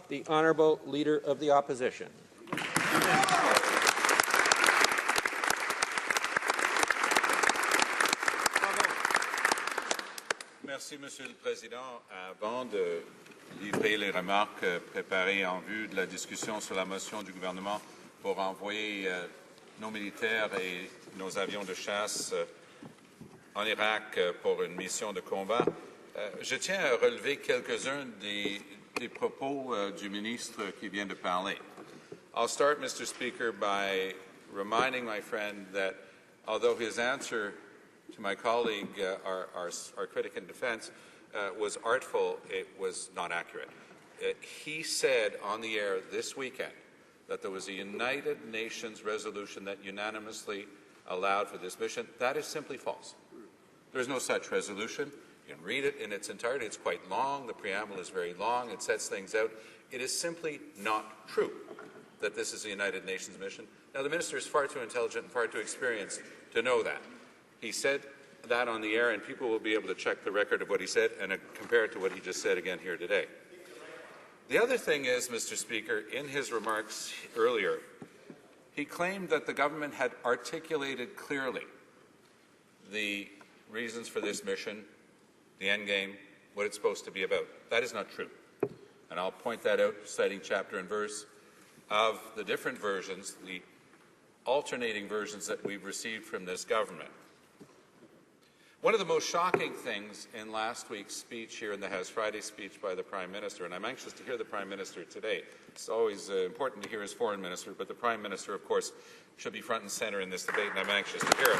The Honourable Leader of the Opposition. Merci, Monsieur le Président. Avant de livrer les remarques préparées en vue de la discussion sur la motion du gouvernement pour envoyer nos militaires et nos avions de chasse en Irak pour une mission de combat, je tiens à relever quelques-uns des propos du ministre qui vient de parler. I'll start, Mr. Speaker, by reminding my friend that although his answer to my colleague, our critic in defense, was artful, it was not accurate. He said on the air this weekend that there was a United Nations resolution that unanimously allowed for this mission. That is simply false. There is no such resolution. You can read it in its entirety. It's quite long. The preamble is very long. It sets things out. It is simply not true that this is a United Nations mission. Now, the minister is far too intelligent and far too experienced to know that. He said that on the air, and people will be able to check the record of what he said and compare it to what he just said again here today. The other thing is, Mr. Speaker, in his remarks earlier, he claimed that the government had articulated clearly the reasons for this mission, the end game, what it's supposed to be about. That is not true. And I'll point that out, citing chapter and verse of the different versions, the alternating versions that we've received from this government. One of the most shocking things in last week's speech here in the House, Friday's speech by the Prime Minister, and I'm anxious to hear the Prime Minister today. It's always important to hear his Foreign Minister, but the Prime Minister, of course, should be front and center in this debate, and I'm anxious to hear it.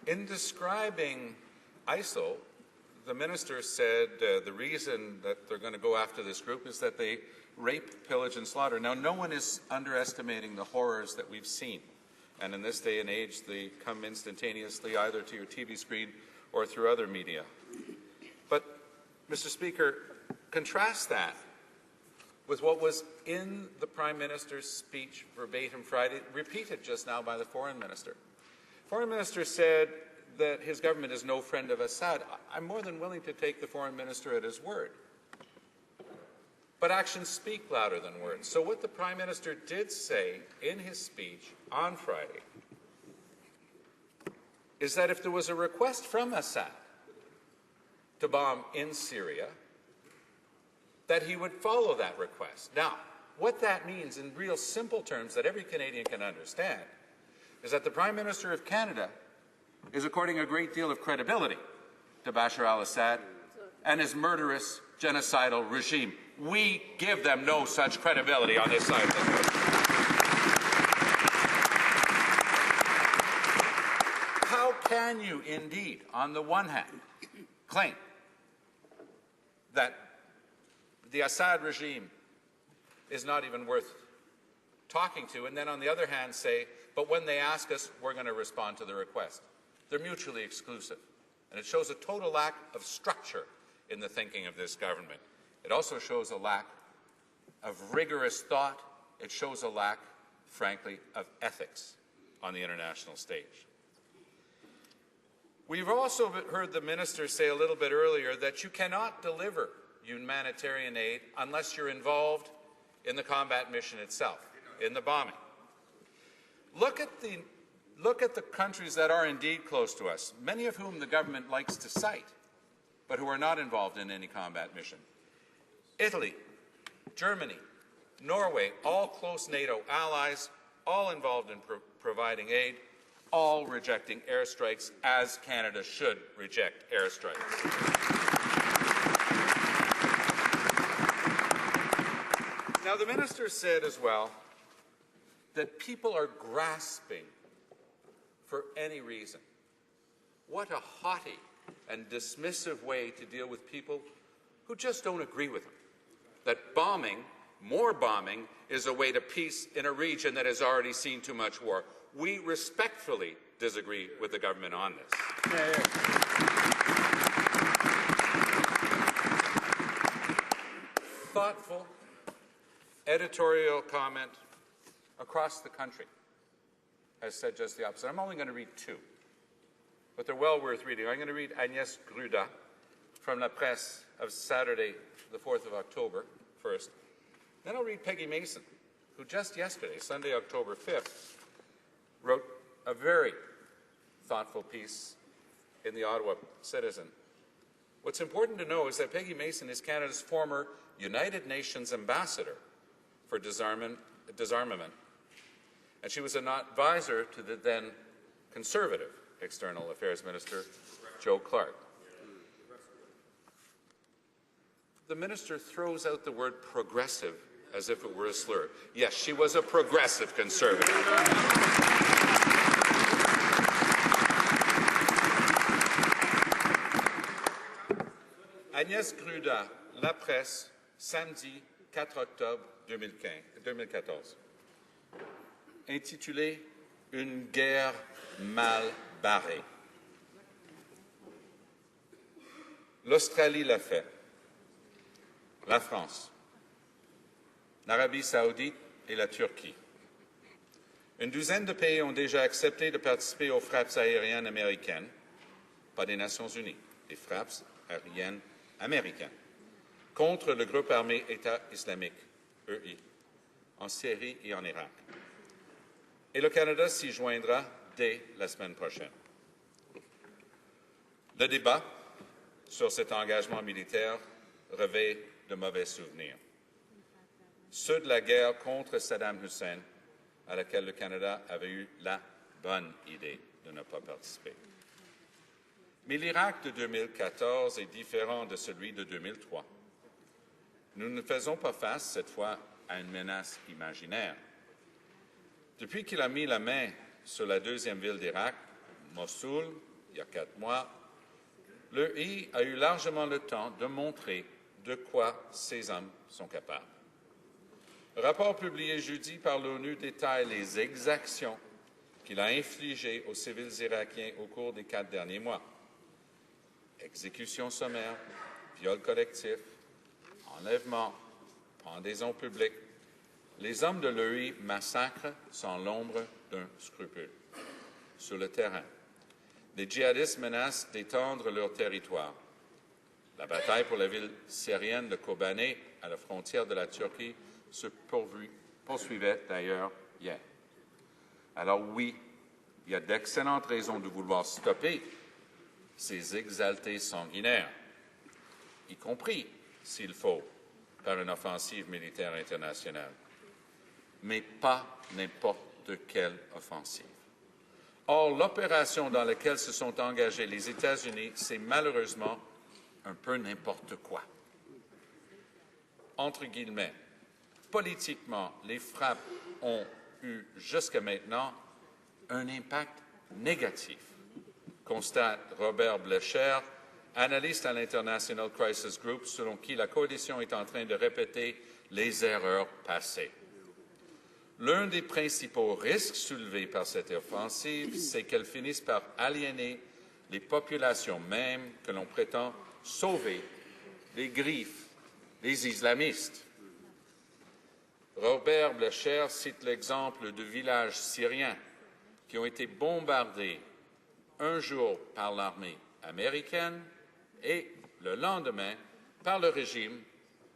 In describing ISIL, the minister said the reason that they're going to go after this group is that they rape, pillage, and slaughter. Now, no one is underestimating the horrors that we've seen. And in this day and age, they come instantaneously either to your TV screen or through other media. But, Mr. Speaker, contrast that with what was in the Prime Minister's speech verbatim Friday, repeated just now by the Foreign Minister. Foreign Minister said that his government is no friend of Assad. I'm more than willing to take the Foreign Minister at his word. But actions speak louder than words. So what the Prime Minister did say in his speech on Friday is that if there was a request from Assad to bomb in Syria, that he would follow that request. Now, what that means in real simple terms that every Canadian can understand is that the Prime Minister of Canada is according a great deal of credibility to Bashar al-Assad and his murderous, genocidal regime. We give them no such credibility on this side of the world. How can you indeed, on the one hand, claim that the Assad regime is not even worth talking to, and then on the other hand say, but when they ask us, we're going to respond to the request? They're mutually exclusive. And it shows a total lack of structure in the thinking of this government. It also shows a lack of rigorous thought. It shows a lack, frankly, of ethics on the international stage. We've also heard the minister say a little bit earlier that you cannot deliver humanitarian aid unless you're involved in the combat mission itself, in the bombing. Look at the countries that are indeed close to us, many of whom the government likes to cite, but who are not involved in any combat mission. Italy, Germany, Norway, all close NATO allies, all involved in providing aid, all rejecting airstrikes, as Canada should reject airstrikes. Now, the minister said as well that people are grasping for any reason. What a haughty and dismissive way to deal with people who just don't agree with him. That bombing, more bombing, is a way to peace in a region that has already seen too much war. We respectfully disagree with the government on this. Thoughtful editorial comment across the country has said just the opposite. I'm only going to read two, but they're well worth reading. I'm going to read Agnès Gruda from la presse of Saturday, the 4th of October, first. Then I'll read Peggy Mason, who just yesterday, Sunday, October 5th, wrote a very thoughtful piece in the Ottawa Citizen. What's important to know is that Peggy Mason is Canada's former United Nations ambassador for disarmament, and she was an advisor to the then conservative External Affairs Minister, Joe Clark. The minister throws out the word progressive as if it were a slur. Yes, she was a progressive conservative. Agnès Gruda, La Presse, samedi 4 octobre 2014. Intitulé « Une guerre mal barrée ». L'Australie l'a fait. La France, l'Arabie saoudite et la Turquie. Une douzaine de pays ont déjà accepté de participer aux frappes aériennes américaines, pas des Nations unies, des frappes aériennes américaines, contre le groupe armé État islamique, EI, en Syrie et en Irak. Et le Canada s'y joindra dès la semaine prochaine. Le débat sur cet engagement militaire revêt de mauvais souvenirs. Ceux de la guerre contre Saddam Hussein, à laquelle le Canada avait eu la bonne idée de ne pas participer. Mais l'Irak de 2014 est différent de celui de 2003. Nous ne faisons pas face, cette fois, à une menace imaginaire. Depuis qu'il a mis la main sur la deuxième ville d'Irak, Mossoul, il y a 4 mois, l'EI a eu largement le temps de montrer de quoi ces hommes sont capables. Le rapport publié jeudi par l'ONU détaille les exactions qu'il a infligées aux civils irakiens au cours des 4 derniers mois. Exécutions sommaires, viols collectifs, enlèvements, pendaisons publiques. Les hommes de l'EI massacrent sans l'ombre d'un scrupule. Sur le terrain, les djihadistes menacent d'étendre leur territoire. La bataille pour la ville syrienne de Kobané, à la frontière de la Turquie, se poursuivait d'ailleurs hier. Alors oui, il y a d'excellentes raisons de vouloir stopper ces exaltés sanguinaires, y compris, s'il faut, par une offensive militaire internationale. Mais pas n'importe quelle offensive. Or, l'opération dans laquelle se sont engagés les États-Unis, c'est malheureusement un peu n'importe quoi. Entre guillemets, politiquement, les frappes ont eu jusqu'à maintenant un impact négatif, constate Robert Blecher, analyste à l'International Crisis Group, selon qui la coalition est en train de répéter les erreurs passées. L'un des principaux risques soulevés par cette offensive, c'est qu'elle finisse par aliéner les populations mêmes que l'on prétend sauver des griffes des islamistes. Robert Blecher cite l'exemple de villages syriens qui ont été bombardés un jour par l'armée américaine et le lendemain par le régime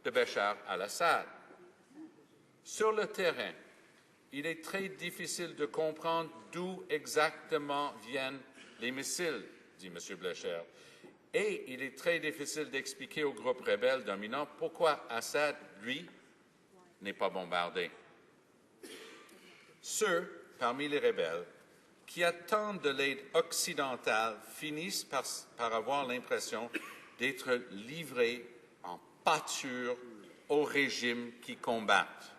de Bachar al-Assad. Sur le terrain, il est très difficile de comprendre d'où exactement viennent les missiles, dit M. Blecher. Et il est très difficile d'expliquer au groupe rebelle dominant pourquoi Assad, lui, n'est pas bombardé. Ceux parmi les rebelles qui attendent de l'aide occidentale finissent par avoir l'impression d'être livrés en pâture au régime qui combattent,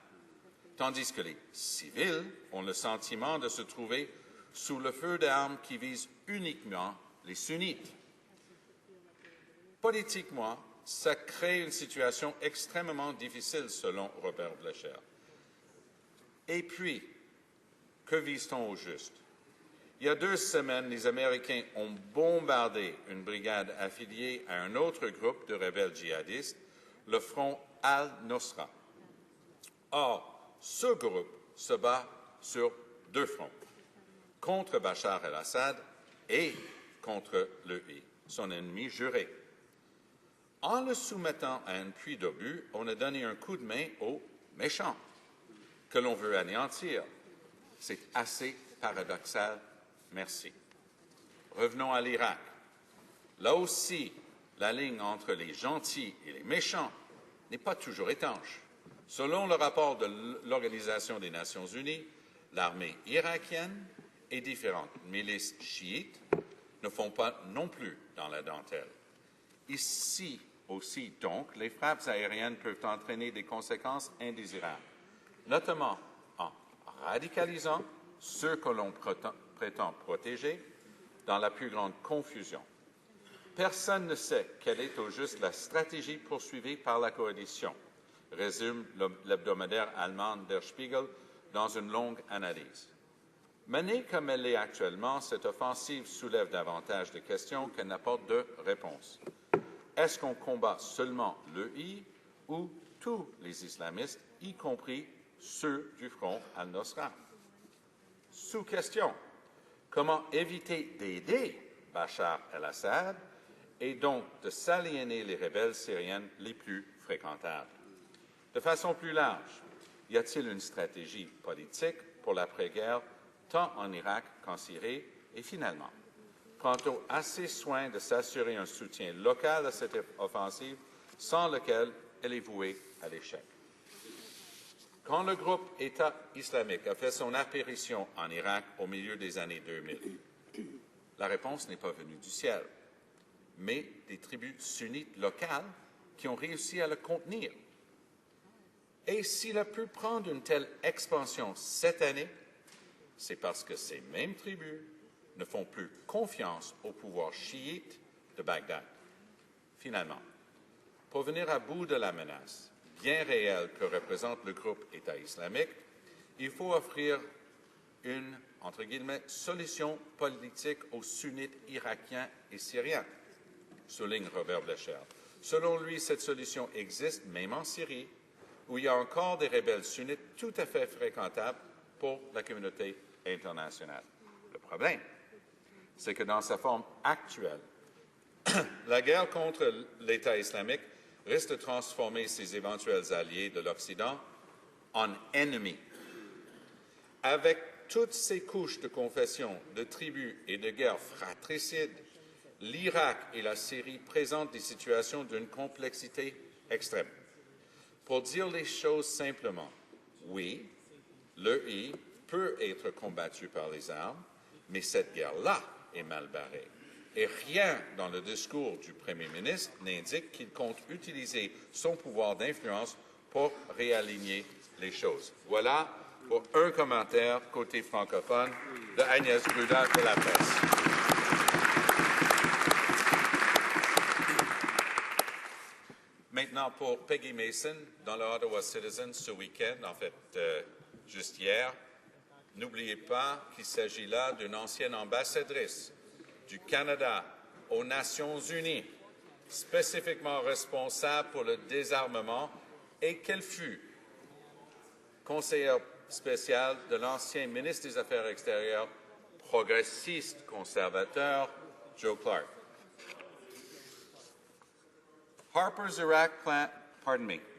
tandis que les civils ont le sentiment de se trouver sous le feu d'armes qui vise uniquement les sunnites. Politiquement, ça crée une situation extrêmement difficile, selon Robert Blecher. Et puis, que vise-t-on au juste? Il y a 2 semaines, les Américains ont bombardé une brigade affiliée à un autre groupe de rebelles djihadistes, le Front al-Nusra. Or, ce groupe se bat sur 2 fronts, contre Bachar el-Assad et contre l'EI, son ennemi juré. En le soumettant à une pluie d'obus, on a donné un coup de main aux méchants que l'on veut anéantir. C'est assez paradoxal. Merci. Revenons à l'Irak. Là aussi, la ligne entre les gentils et les méchants n'est pas toujours étanche. Selon le rapport de l'Organisation des Nations Unies, l'armée irakienne et différentes milices chiites ne font pas non plus dans la dentelle. Ici aussi, donc, les frappes aériennes peuvent entraîner des conséquences indésirables, notamment en radicalisant ceux que l'on prétend protéger dans la plus grande confusion. Personne ne sait quelle est au juste la stratégie poursuivie par la coalition, résume l'hebdomadaire allemand Der Spiegel dans une longue analyse. Menée comme elle l'est actuellement, cette offensive soulève davantage de questions qu'elle n'apporte de réponses. Est-ce qu'on combat seulement l'EI ou tous les islamistes, y compris ceux du front al-Nusra? Sous question, comment éviter d'aider Bachar el-Assad et donc de s'aliéner les rebelles syriennes les plus fréquentables? De façon plus large, y a-t-il une stratégie politique pour l'après-guerre, tant en Irak qu'en Syrie? Et finalement, prend-on assez soin de s'assurer un soutien local à cette offensive, sans lequel elle est vouée à l'échec? Quand le groupe État islamique a fait son apparition en Irak au milieu des années 2000, la réponse n'est pas venue du ciel, mais des tribus sunnites locales qui ont réussi à le contenir. Et s'il a pu prendre une telle expansion cette année, c'est parce que ces mêmes tribus ne font plus confiance au pouvoir chiite de Bagdad. Finalement, pour venir à bout de la menace bien réelle que représente le groupe État islamique, il faut offrir une, entre guillemets, solution politique aux sunnites irakiens et syriens, souligne Robert Blecher. Selon lui, cette solution existe même en Syrie, où il y a encore des rebelles sunnites tout à fait fréquentables pour la communauté internationale. Le problème, c'est que dans sa forme actuelle, la guerre contre l'État islamique risque de transformer ses éventuels alliés de l'Occident en ennemis. Avec toutes ces couches de confession, de tribus et de guerres fratricides, l'Irak et la Syrie présentent des situations d'une complexité extrême. Pour dire les choses simplement, oui, l'EI peut être combattu par les armes, mais cette guerre-là est mal barrée. Et rien dans le discours du Premier ministre n'indique qu'il compte utiliser son pouvoir d'influence pour réaligner les choses. Voilà pour un commentaire côté francophone de Agnès Gruda de la presse. Maintenant, pour Peggy Mason, dans le Ottawa Citizen ce week-end, en fait, juste hier, n'oubliez pas qu'il s'agit là d'une ancienne ambassadrice du Canada aux Nations Unies, spécifiquement responsable pour le désarmement, et qu'elle fut conseillère spéciale de l'ancien ministre des Affaires extérieures progressiste conservateur Joe Clark. Harper's Iraq plan,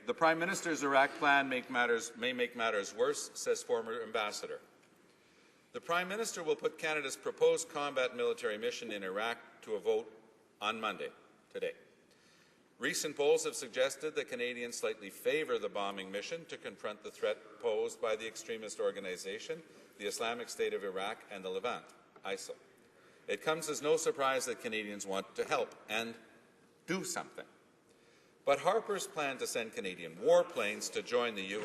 the Prime Minister's Iraq plan may make matters worse, says former ambassador. The Prime Minister will put Canada's proposed combat military mission in Iraq to a vote on Monday, today. Recent polls have suggested that Canadians slightly favour the bombing mission to confront the threat posed by the extremist organization, the Islamic State of Iraq and the Levant, ISIL. It comes as no surprise that Canadians want to help and do something. But Harper's plan to send Canadian warplanes to join the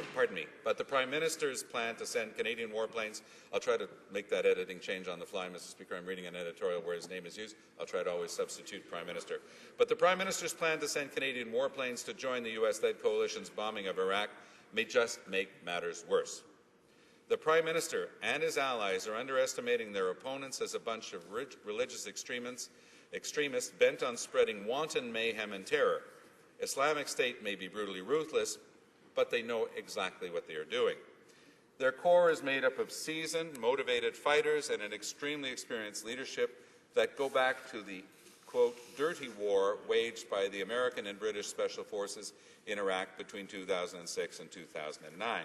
but the Prime Minister's plan to send Canadian warplanes, I'll try to make that editing change on the fly, Mr. Speaker. I'm reading an editorial where his name is used. I'll try to always substitute Prime Minister. But the Prime Minister's plan to send Canadian warplanes to join the U.S.-led coalition's bombing of Iraq may just make matters worse. The Prime Minister and his allies are underestimating their opponents as a bunch of religious extremists bent on spreading wanton mayhem and terror. Islamic State may be brutally ruthless, but they know exactly what they are doing. Their core is made up of seasoned, motivated fighters and an extremely experienced leadership that go back to the quote, dirty war waged by the American and British Special Forces in Iraq between 2006 and 2009.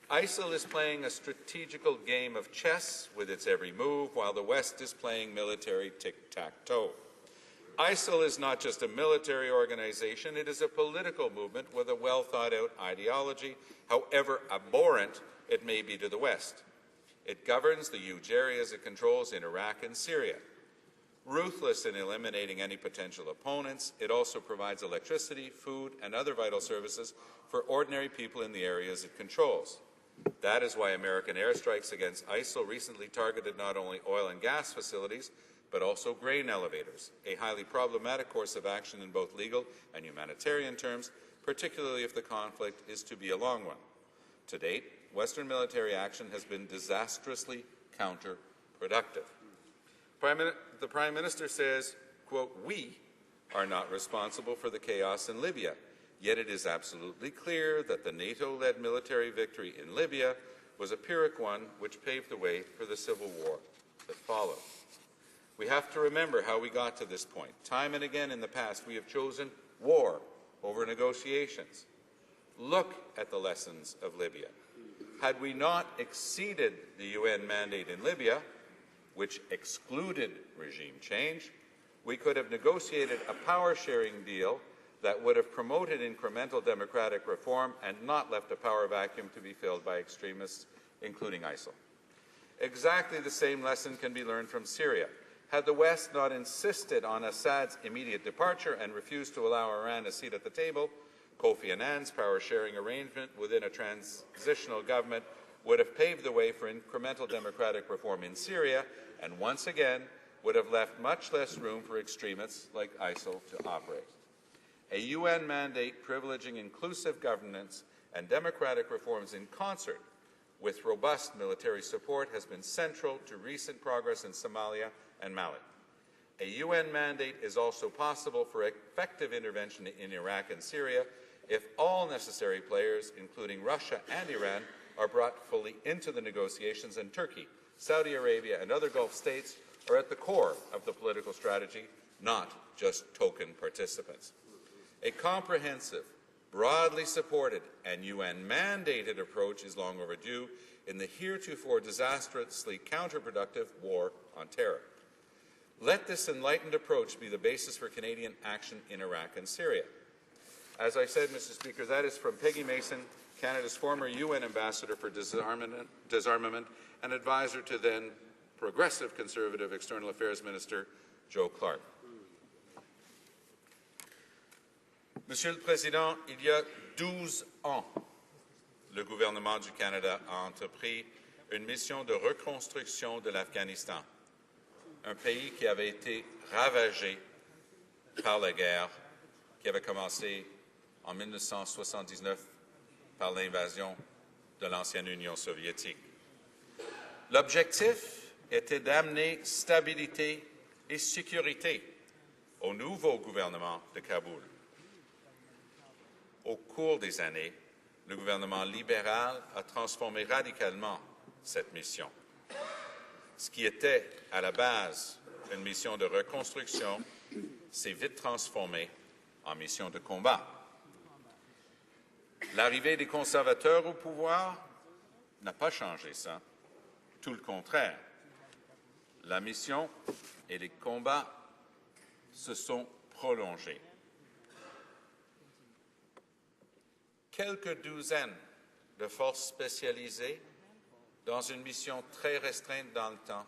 ISIL is playing a strategical game of chess with its every move, while the West is playing military tic-tac-toe. ISIL is not just a military organization, it is a political movement with a well-thought-out ideology, however abhorrent it may be to the West. It governs the huge areas it controls in Iraq and Syria. Ruthless in eliminating any potential opponents, it also provides electricity, food, and other vital services for ordinary people in the areas it controls. That is why American airstrikes against ISIL recently targeted not only oil and gas facilities, but also grain elevators, a highly problematic course of action in both legal and humanitarian terms, particularly if the conflict is to be a long one. To date, Western military action has been disastrously counterproductive. The Prime Minister says, quote, we are not responsible for the chaos in Libya, yet it is absolutely clear that the NATO-led military victory in Libya was a Pyrrhic one which paved the way for the civil war that followed. We have to remember how we got to this point. Time and again in the past, we have chosen war over negotiations. Look at the lessons of Libya. Had we not exceeded the UN mandate in Libya, which excluded regime change, we could have negotiated a power-sharing deal that would have promoted incremental democratic reform and not left a power vacuum to be filled by extremists, including ISIL. Exactly the same lesson can be learned from Syria. Had the West not insisted on Assad's immediate departure and refused to allow Iran a seat at the table, Kofi Annan's power-sharing arrangement within a transitional government would have paved the way for incremental democratic reform in Syria and once again would have left much less room for extremists like ISIL to operate. A UN mandate privileging inclusive governance and democratic reforms in concert with robust military support has been central to recent progress in Somalia and Mali. A UN mandate is also possible for effective intervention in Iraq and Syria if all necessary players, including Russia and Iran, are brought fully into the negotiations, and Turkey, Saudi Arabia, and other Gulf states are at the core of the political strategy, not just token participants. A comprehensive, broadly supported, and UN-mandated approach is long overdue in the heretofore disastrously counterproductive war on terror. Let this enlightened approach be the basis for Canadian action in Iraq and Syria. As I said, Mr. Speaker, that is from Peggy Mason, Canada's former UN ambassador for disarmament and advisor to then progressive Conservative External Affairs Minister Joe Clark. Monsieur le Président, il y a 12 ans, le gouvernement du Canada a entrepris une mission de reconstruction de l'Afghanistan, un pays qui avait été ravagé par la guerre qui avait commencé en 1979 par l'invasion de l'ancienne Union soviétique. L'objectif était d'amener stabilité et sécurité au nouveau gouvernement de Kaboul. Au cours des années, le gouvernement libéral a transformé radicalement cette mission. Ce qui était à la base une mission de reconstruction s'est vite transformé en mission de combat. L'arrivée des conservateurs au pouvoir n'a pas changé ça, tout le contraire. La mission et les combats se sont prolongés. Quelques douzaines de forces spécialisées dans une mission très restreinte dans le temps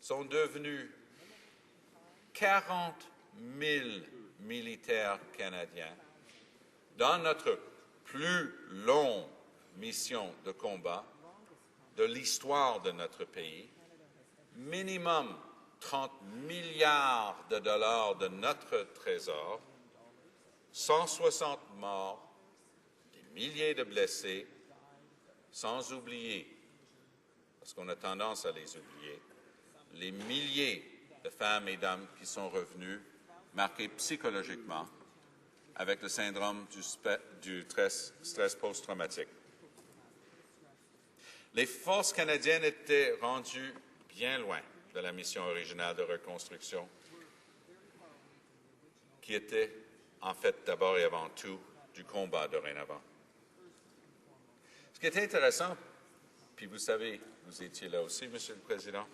sont devenues 40 000 militaires canadiens dans notre plus longue mission de combat de l'histoire de notre pays, minimum 30 milliards de dollars de notre trésor, 160 morts, des milliers de blessés, sans oublier, parce qu'on a tendance à les oublier, les milliers de femmes et d'hommes qui sont revenus, marqués psychologiquement, avec le syndrome du stress post-traumatique. Les forces canadiennes étaient rendues bien loin de la mission originale de reconstruction qui était en fait d'abord et avant tout du combat dorénavant. Ce qui est intéressant, puis vous savez, vous étiez là aussi, Monsieur le Président,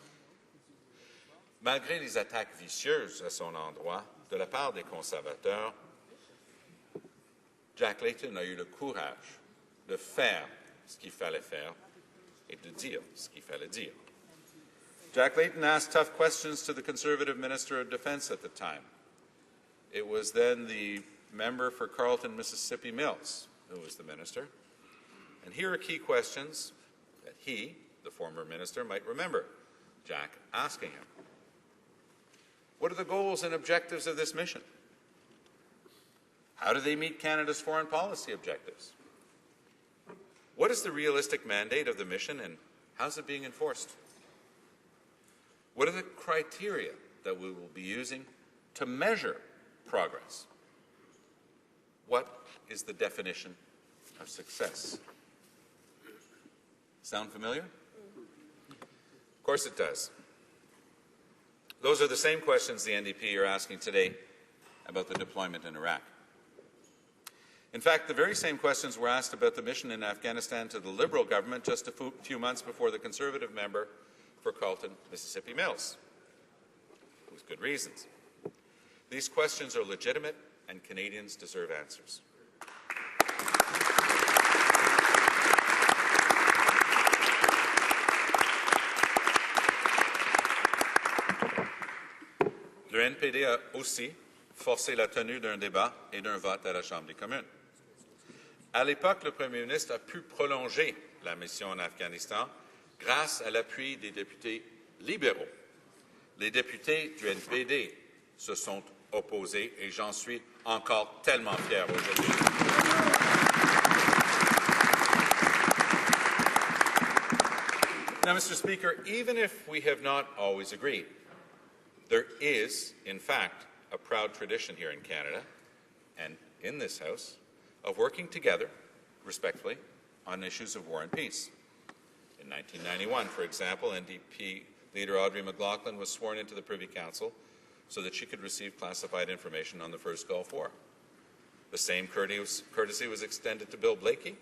malgré les attaques vicieuses à son endroit de la part des conservateurs, Jack Layton a eu le courage de faire ce qu'il fallait faire et de dire ce qu'il fallait dire. Jack Layton asked tough questions to the Conservative Minister of Defense at the time. It was then the member for Carleton, Mississippi Mills, who was the minister. And here are key questions that he, the former minister, might remember Jack asking him. What are the goals and objectives of this mission? How do they meet Canada's foreign policy objectives? What is the realistic mandate of the mission and how is it being enforced? What are the criteria that we will be using to measure progress? What is the definition of success? Sound familiar? Of course it does. Those are the same questions the NDP are asking today about the deployment in Iraq. In fact, the very same questions were asked about the mission in Afghanistan to the Liberal government just a few months before the Conservative member for Carleton, Mississippi Mills, with good reasons. These questions are legitimate and Canadians deserve answers. Le NPD a aussi forcé la tenue d'un débat et d'un vote à la Chambre des communes. À l'époque, le Premier ministre a pu prolonger la mission en Afghanistan grâce à l'appui des députés libéraux. Les députés du NPD se sont opposés et j'en suis encore tellement fier aujourd'hui. Now, Mr. Speaker, even if we have not always agreed, there is, in fact, a proud tradition here in Canada and in this House of working together, respectfully, on issues of war and peace. In 1991, for example, NDP leader Audrey McLaughlin was sworn into the Privy Council so that she could receive classified information on the first Gulf War. The same courtesy was extended to Bill Blakey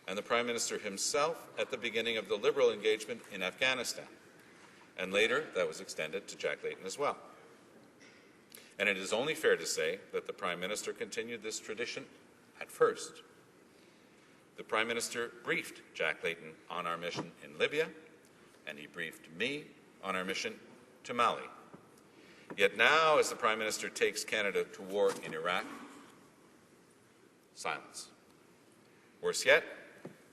and the Prime Minister himself at the beginning of the Liberal engagement in Afghanistan. And later, that was extended to Jack Layton as well. And it is only fair to say that the Prime Minister continued this tradition at first. The Prime Minister briefed Jack Layton on our mission in Libya, and he briefed me on our mission to Mali. Yet now, as the Prime Minister takes Canada to war in Iraq, silence. Worse yet,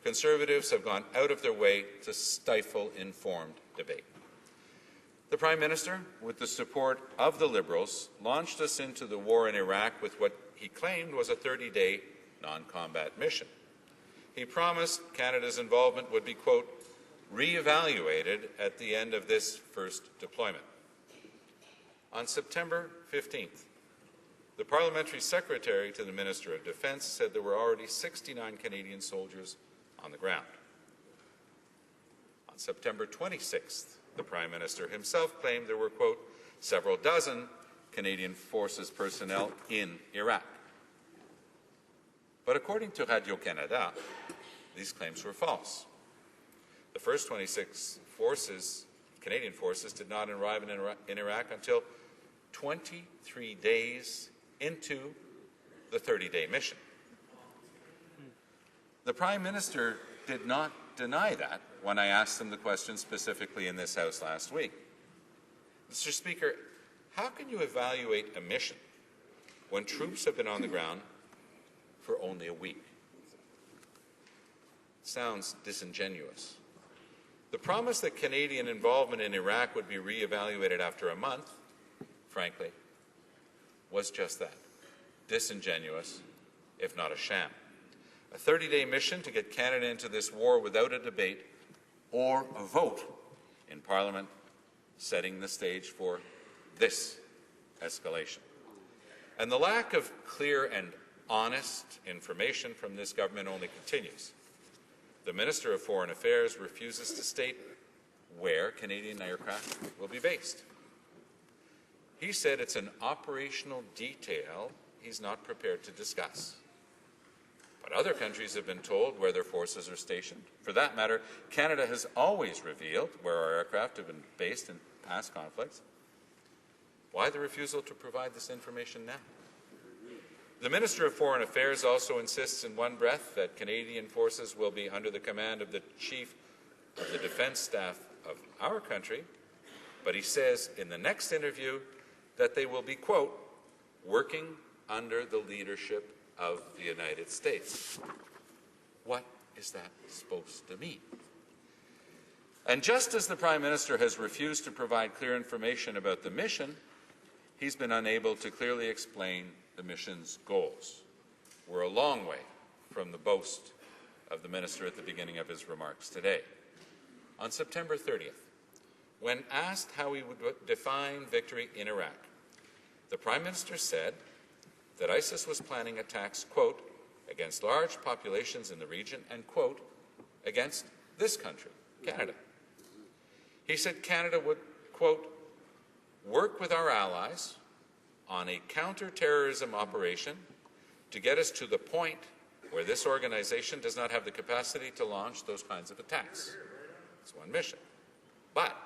Conservatives have gone out of their way to stifle informed debate. The Prime Minister, with the support of the Liberals, launched us into the war in Iraq with what he claimed was a 30-day non-combat mission. He promised Canada's involvement would be, quote, re-evaluated at the end of this first deployment. On September 15th, the Parliamentary Secretary to the Minister of Defence said there were already 69 Canadian soldiers on the ground. On September 26th, the Prime Minister himself claimed there were, quote, several dozen Canadian Forces personnel in Iraq. But according to Radio-Canada, these claims were false. The first 26 Canadian forces, did not arrive in Iraq until 23 days into the 30-day mission. The Prime Minister did not deny that when I asked him the question specifically in this House last week. Mr. Speaker, how can you evaluate a mission when troops have been on the ground for only a week? It sounds disingenuous. The promise that Canadian involvement in Iraq would be re-evaluated after a month, frankly, was just that, disingenuous, if not a sham. A 30-day mission to get Canada into this war without a debate or a vote in Parliament, setting the stage for this escalation. And the lack of clear and honest information from this government only continues. The Minister of Foreign Affairs refuses to state where Canadian aircraft will be based. He said it's an operational detail he's not prepared to discuss. But other countries have been told where their forces are stationed. For that matter, Canada has always revealed where our aircraft have been based in past conflicts. Why the refusal to provide this information now? The Minister of Foreign Affairs also insists in one breath that Canadian forces will be under the command of the Chief of the Defence Staff of our country, but he says in the next interview that they will be, quote, working under the leadership of the United States. What is that supposed to mean? And just as the Prime Minister has refused to provide clear information about the mission, he's been unable to clearly explain the mission's goals. We're a long way from the boast of the Minister at the beginning of his remarks today. On September 30th, when asked how he would define victory in Iraq, the Prime Minister said that ISIS was planning attacks, quote, against large populations in the region and, quote, against this country, Canada. He said Canada would, quote, work with our allies on a counter-terrorism operation to get us to the point where this organization does not have the capacity to launch those kinds of attacks. It's one mission. But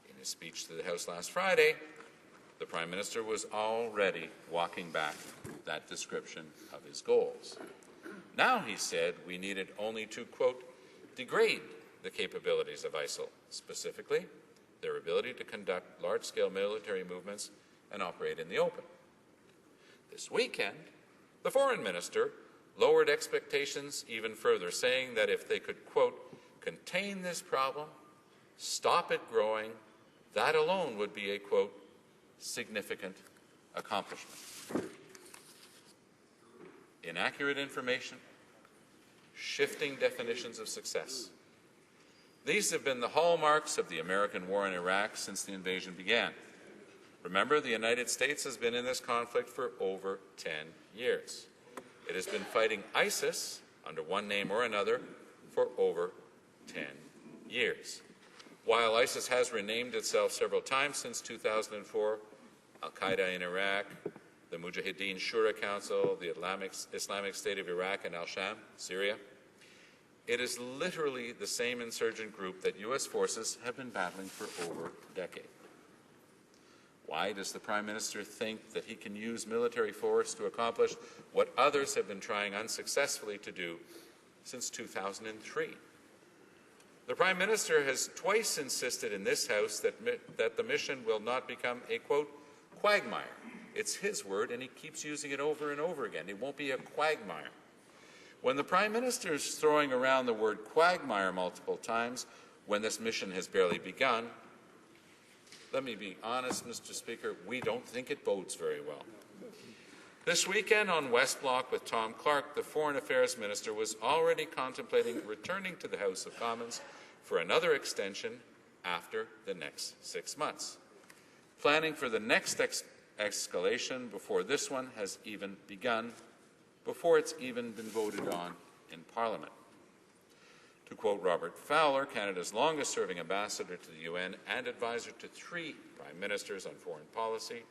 in his speech to the House last Friday, the Prime Minister was already walking back that description of his goals. Now, he said, we needed only to, quote, degrade the capabilities of ISIL, specifically their ability to conduct large-scale military movements and operate in the open. This weekend, the Foreign Minister lowered expectations even further, saying that if they could, quote, contain this problem, stop it growing, that alone would be a, quote, significant accomplishment. Inaccurate information, shifting definitions of success. These have been the hallmarks of the American war in Iraq since the invasion began. Remember, the United States has been in this conflict for over 10 years. It has been fighting ISIS, under one name or another, for over 10 years. While ISIS has renamed itself several times since 2004, Al-Qaeda in Iraq, the Mujahideen Shura Council, the Islamic State of Iraq, and Al-Sham, Syria, it is literally the same insurgent group that U.S. forces have been battling for over a decade. Why does the Prime Minister think that he can use military force to accomplish what others have been trying unsuccessfully to do since 2003? The Prime Minister has twice insisted in this House that the mission will not become a, quote, quagmire. It's his word, and he keeps using it over and over again. It won't be a quagmire. When the Prime Minister is throwing around the word quagmire multiple times when this mission has barely begun, let me be honest, Mr. Speaker, we don't think it bodes very well. This weekend on West Block with Tom Clark, the Foreign Affairs Minister was already contemplating returning to the House of Commons for another extension after the next 6 months, planning for the next escalation before this one has even begun, before it's even been voted on in Parliament. To quote Robert Fowler, Canada's longest-serving ambassador to the UN and advisor to 3 prime ministers on foreign policy,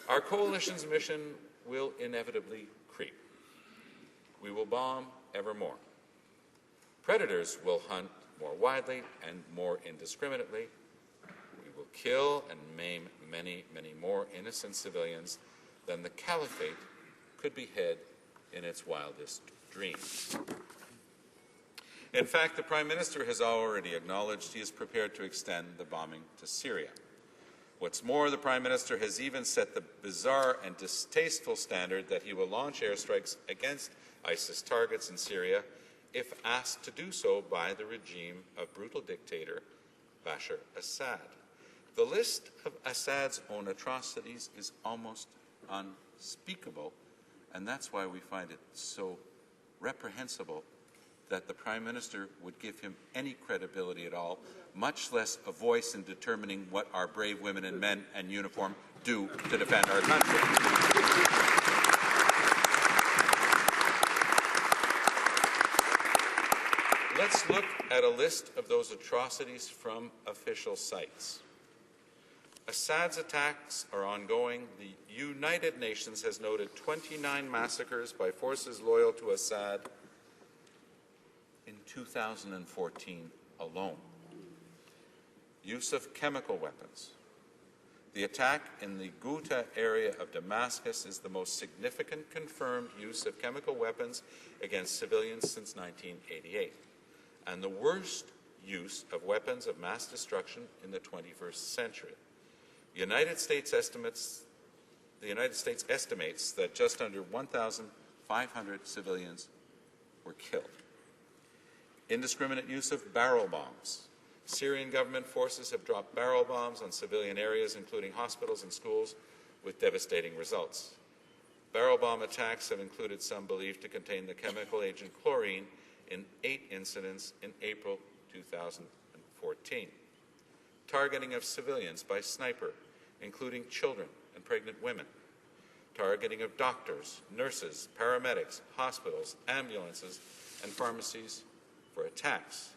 our coalition's mission will inevitably creep. We will bomb ever more. Predators will hunt more widely and more indiscriminately. We will kill and maim many, many more innocent civilians than the caliphate could behead in its wildest dreams. In fact, the Prime Minister has already acknowledged he is prepared to extend the bombing to Syria. What's more, the Prime Minister has even set the bizarre and distasteful standard that he will launch airstrikes against ISIS targets in Syria if asked to do so by the regime of brutal dictator Bashar Assad. The list of Assad's own atrocities is almost unspeakable, and that's why we find it so reprehensible that the Prime Minister would give him any credibility at all, much less a voice in determining what our brave women and men in uniform do to defend our country. Let's look at a list of those atrocities from official sites. Assad's attacks are ongoing. The United Nations has noted 29 massacres by forces loyal to Assad in 2014 alone. Use of chemical weapons. The attack in the Ghouta area of Damascus is the most significant confirmed use of chemical weapons against civilians since 1988, and the worst use of weapons of mass destruction in the 21st century. The United States estimates that just under 1,500 civilians were killed. Indiscriminate use of barrel bombs. Syrian government forces have dropped barrel bombs on civilian areas, including hospitals and schools, with devastating results. Barrel bomb attacks have included some believed to contain the chemical agent chlorine in 8 incidents in April 2014. Targeting of civilians by sniper, including children and pregnant women. Targeting of doctors, nurses, paramedics, hospitals, ambulances, and pharmacies for attacks.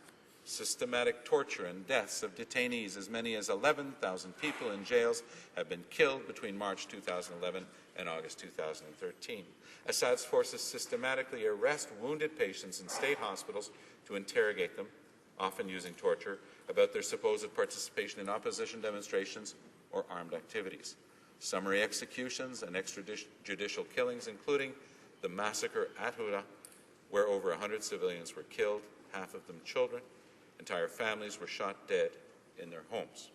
Systematic torture and deaths of detainees. As many as 11,000 people in jails have been killed between March 2011 and August 2013. Assad's forces systematically arrest wounded patients in state hospitals to interrogate them, often using torture, about their supposed participation in opposition demonstrations or armed activities. Summary executions and extrajudicial killings, including the massacre at Ghouta, where over 100 civilians were killed, half of them children. Entire families were shot dead in their homes.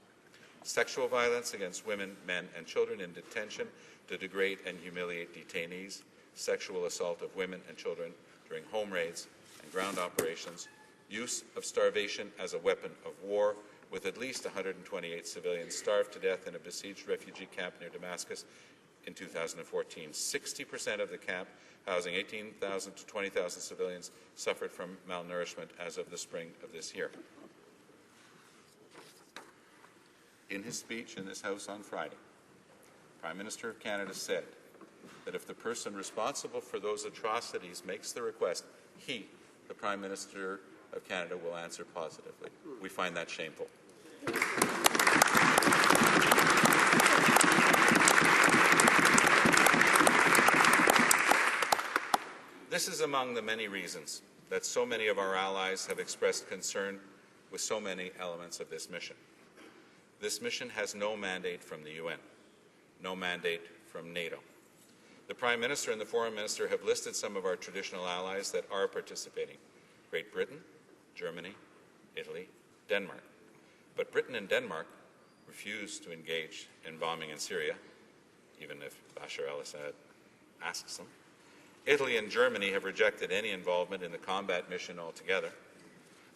Sexual violence against women, men, and children in detention to degrade and humiliate detainees. Sexual assault of women and children during home raids and ground operations. Use of starvation as a weapon of war, with at least 128 civilians starved to death in a besieged refugee camp near Damascus in 2014. 60% of the camp, housing 18,000 to 20,000 civilians, suffered from malnourishment as of the spring of this year. In his speech in this House on Friday, Prime Minister of Canada said that if the person responsible for those atrocities makes the request, he, the Prime Minister of Canada, will answer positively. We find that shameful. This is among the many reasons that so many of our allies have expressed concern with so many elements of this mission. This mission has no mandate from the UN, no mandate from NATO. The Prime Minister and the Foreign Minister have listed some of our traditional allies that are participating: Great Britain, Germany, Italy, Denmark. But Britain and Denmark refuse to engage in bombing in Syria, even if Bashar al-Assad asks them. Italy and Germany have rejected any involvement in the combat mission altogether.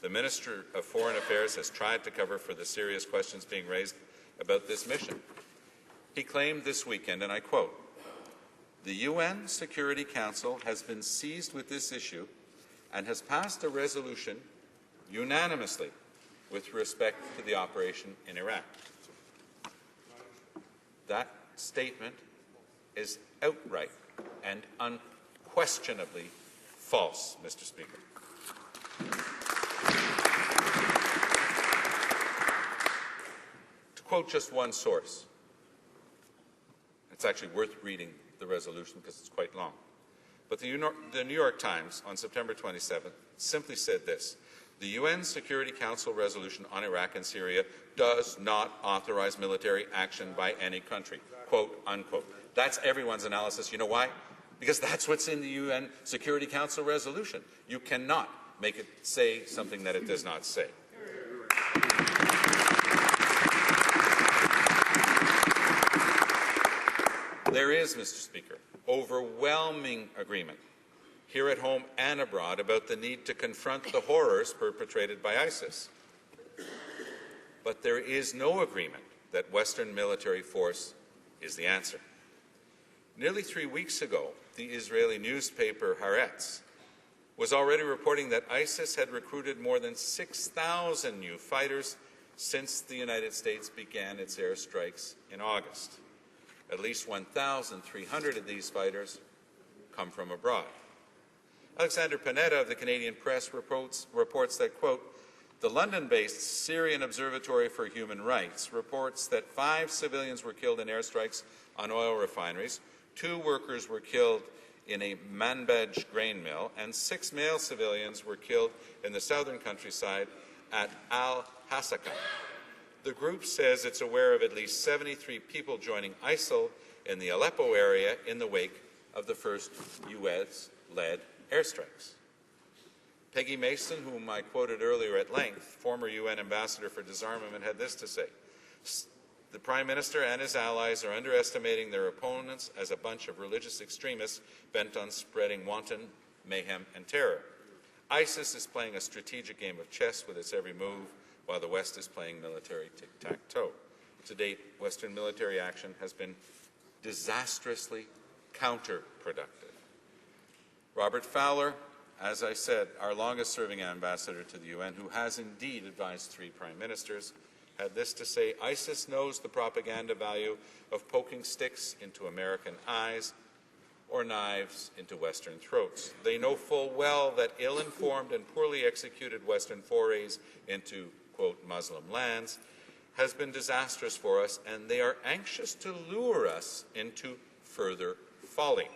The Minister of Foreign Affairs has tried to cover for the serious questions being raised about this mission. He claimed this weekend, and I quote, "The UN Security Council has been seized with this issue and has passed a resolution unanimously with respect to the operation in Iraq." That statement is outright and unquestionably false, Mr. Speaker. To quote just one source, it's actually worth reading the resolution because it's quite long, but the New York Times on September 27th simply said this: "The UN Security Council resolution on Iraq and Syria does not authorize military action by any country," quote, unquote. That's everyone's analysis. You know why? Because that's what's in the UN Security Council resolution. You cannot make it say something that it does not say. There is, Mr. Speaker, overwhelming agreement here at home and abroad about the need to confront the horrors perpetrated by ISIS. But there is no agreement that Western military force is the answer. Nearly 3 weeks ago, the Israeli newspaper Haaretz was already reporting that ISIS had recruited more than 6,000 new fighters since the United States began its airstrikes in August. At least 1,300 of these fighters come from abroad. Alexander Panetta of the Canadian Press reports that, quote, The London-based Syrian Observatory for Human Rights reports that 5 civilians were killed in airstrikes on oil refineries, 2 workers were killed in a Manbij grain mill, and 6 male civilians were killed in the southern countryside at Al-Hasaka. The group says it's aware of at least 73 people joining ISIL in the Aleppo area in the wake of the first US-led airstrikes. Peggy Mason, whom I quoted earlier at length, former UN ambassador for disarmament, had this to say: "The Prime Minister and his allies are underestimating their opponents as a bunch of religious extremists bent on spreading wanton mayhem and terror. ISIS is playing a strategic game of chess with its every move, while the West is playing military tic-tac-toe. To date, Western military action has been disastrously counterproductive." Robert Fowler, as I said, our longest-serving ambassador to the UN, who has indeed advised 3 prime ministers, had this to say: "ISIS knows the propaganda value of poking sticks into American eyes or knives into Western throats. They know full well that ill-informed and poorly executed Western forays into, quote, Muslim lands has been disastrous for us, and they are anxious to lure us into further folly.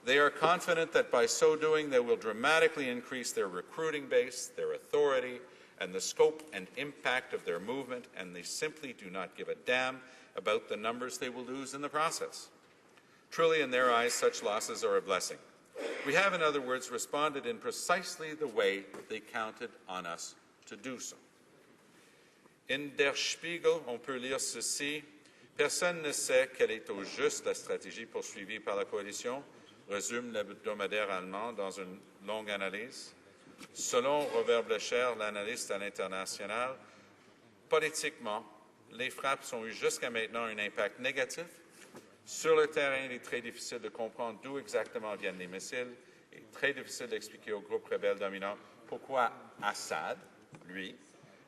They are confident that by so doing they will dramatically increase their recruiting base, their authority, and the scope and impact of their movement, and they simply do not give a damn about the numbers they will lose in the process. Truly, in their eyes, such losses are a blessing. We have, in other words, responded in precisely the way they counted on us to do so." In Der Spiegel, on peut lire ceci: "Personne ne sait quelle est au juste la stratégie poursuivie par la coalition", résume l'hebdomadaire allemand dans une longue analyse. Selon Robert Blecher, l'analyste à l'international, politiquement, les frappes ont eu jusqu'à maintenant un impact négatif. Sur le terrain, il est très difficile de comprendre d'où exactement viennent les missiles et très difficile d'expliquer aux groupes rebelles dominants pourquoi Assad, lui,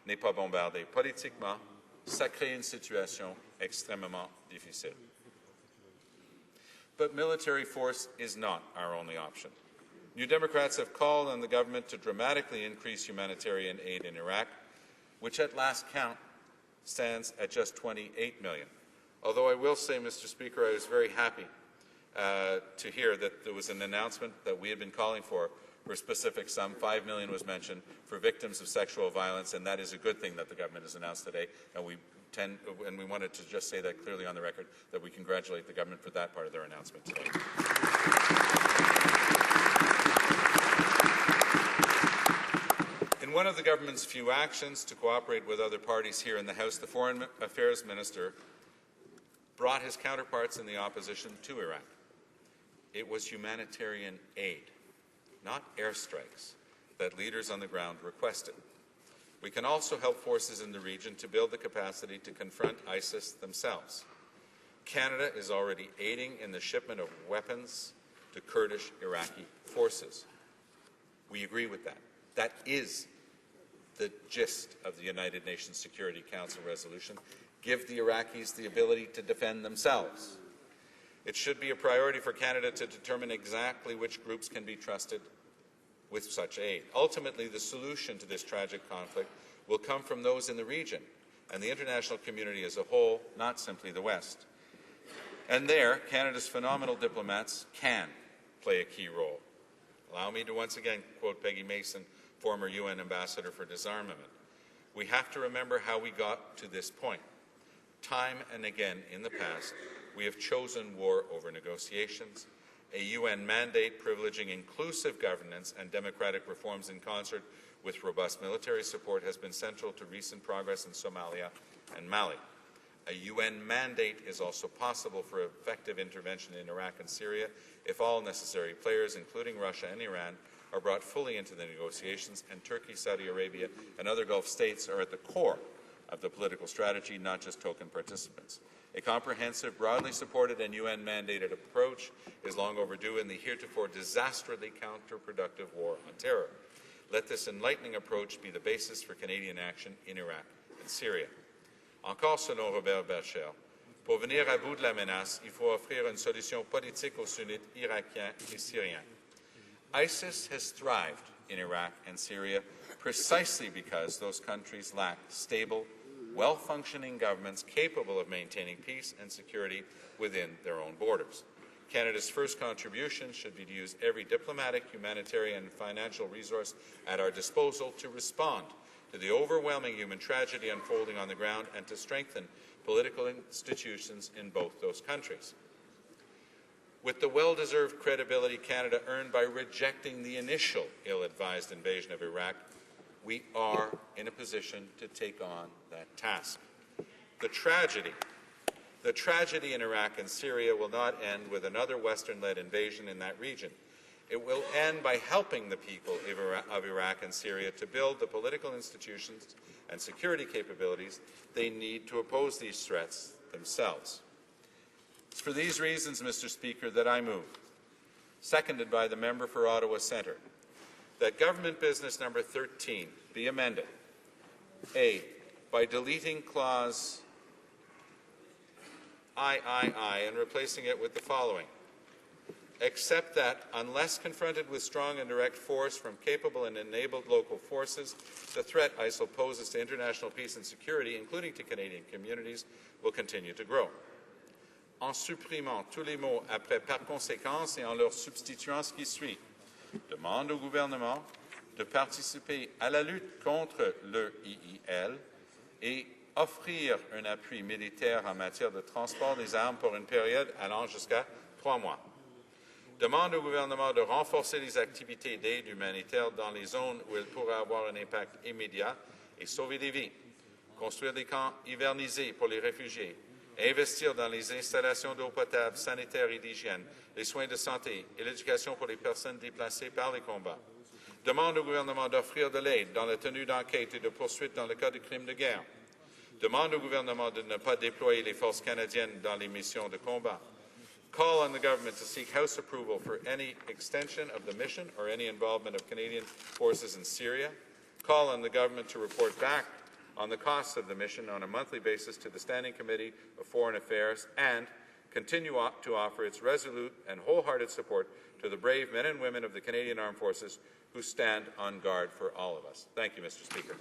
n'est pas bombardé. Politiquement, ça crée une situation extrêmement difficile. But military force is not our only option. New Democrats have called on the government to dramatically increase humanitarian aid in Iraq, which at last count stands at just 28 million. Although I will say, Mr. Speaker, I was very happy to hear that there was an announcement that we had been calling for a specific sum. 5 million was mentioned for victims of sexual violence, and that is a good thing that the government has announced today, and we wanted to just say that clearly on the record, that we congratulate the government for that part of their announcement today. In one of the government's few actions to cooperate with other parties here in the House, the Foreign Affairs Minister brought his counterparts in the opposition to Iraq. It was humanitarian aid, not airstrikes, that leaders on the ground requested. We can also help forces in the region to build the capacity to confront ISIS themselves. Canada is already aiding in the shipment of weapons to Kurdish Iraqi forces. We agree with that. That is the gist of the United Nations Security Council resolution. Give the Iraqis the ability to defend themselves. It should be a priority for Canada to determine exactly which groups can be trusted with such aid. Ultimately, the solution to this tragic conflict will come from those in the region and the international community as a whole, not simply the West. And there, Canada's phenomenal diplomats can play a key role. Allow me to once again quote Peggy Mason, former UN ambassador for disarmament. We have to remember how we got to this point. Time and again in the past, we have chosen war over negotiations. A UN mandate privileging inclusive governance and democratic reforms in concert with robust military support has been central to recent progress in Somalia and Mali. A UN mandate is also possible for effective intervention in Iraq and Syria if all necessary players, including Russia and Iran, are brought fully into the negotiations, and Turkey, Saudi Arabia, and other Gulf states are at the core of the political strategy, not just token participants. A comprehensive, broadly supported and UN-mandated approach is long overdue in the heretofore disastrously counterproductive war on terror. Let this enlightening approach be the basis for Canadian action in Iraq and Syria. Encore selon Robert Blecher, pour venir à bout de la menace, il faut offrir une solution politique aux sunnites irakiens et syriens. ISIS has thrived in Iraq and Syria, precisely because those countries lack stable, well-functioning governments capable of maintaining peace and security within their own borders. Canada's first contribution should be to use every diplomatic, humanitarian, and financial resource at our disposal to respond to the overwhelming human tragedy unfolding on the ground and to strengthen political institutions in both those countries. With the well-deserved credibility Canada earned by rejecting the initial ill-advised invasion of Iraq, we are in a position to take on that task. The tragedy in Iraq and Syria will not end with another Western-led invasion in that region. It will end by helping the people of Iraq and Syria to build the political institutions and security capabilities they need to oppose these threats themselves. It's for these reasons, Mr. Speaker, that I move, seconded by the member for Ottawa Centre, that Government Business Number 13 be amended. A, by deleting clause III and replacing it with the following. Except that, unless confronted with strong and direct force from capable and enabled local forces, the threat ISIL poses to international peace and security, including to Canadian communities, will continue to grow. En supprimant tous les mots après par conséquence et en leur substituant ce qui suit. Demande au gouvernement de participer à la lutte contre le IIL et offrir un appui militaire en matière de transport des armes pour une période allant jusqu'à 3 mois. Demande au gouvernement de renforcer les activités d'aide humanitaire dans les zones où elles pourraient avoir un impact immédiat et sauver des vies. Construire des camps hivernisés pour les réfugiés. Investir dans les installations d'eau potable, sanitaire et d'hygiène, les soins de santé et l'éducation pour les personnes déplacées par les combats. Demande au gouvernement d'offrir de l'aide dans la tenue d'enquête et de poursuites dans le cas de crimes de guerre. Demande au gouvernement de ne pas déployer les forces canadiennes dans les missions de combat. Call on the government to seek House approval for any extension of the mission or any involvement of Canadian forces in Syria. Call on the government to report back on the costs of the mission on a monthly basis to the Standing Committee of Foreign Affairs and continue to offer its resolute and wholehearted support to the brave men and women of the Canadian Armed Forces who stand on guard for all of us. Thank you, Mr. Speaker.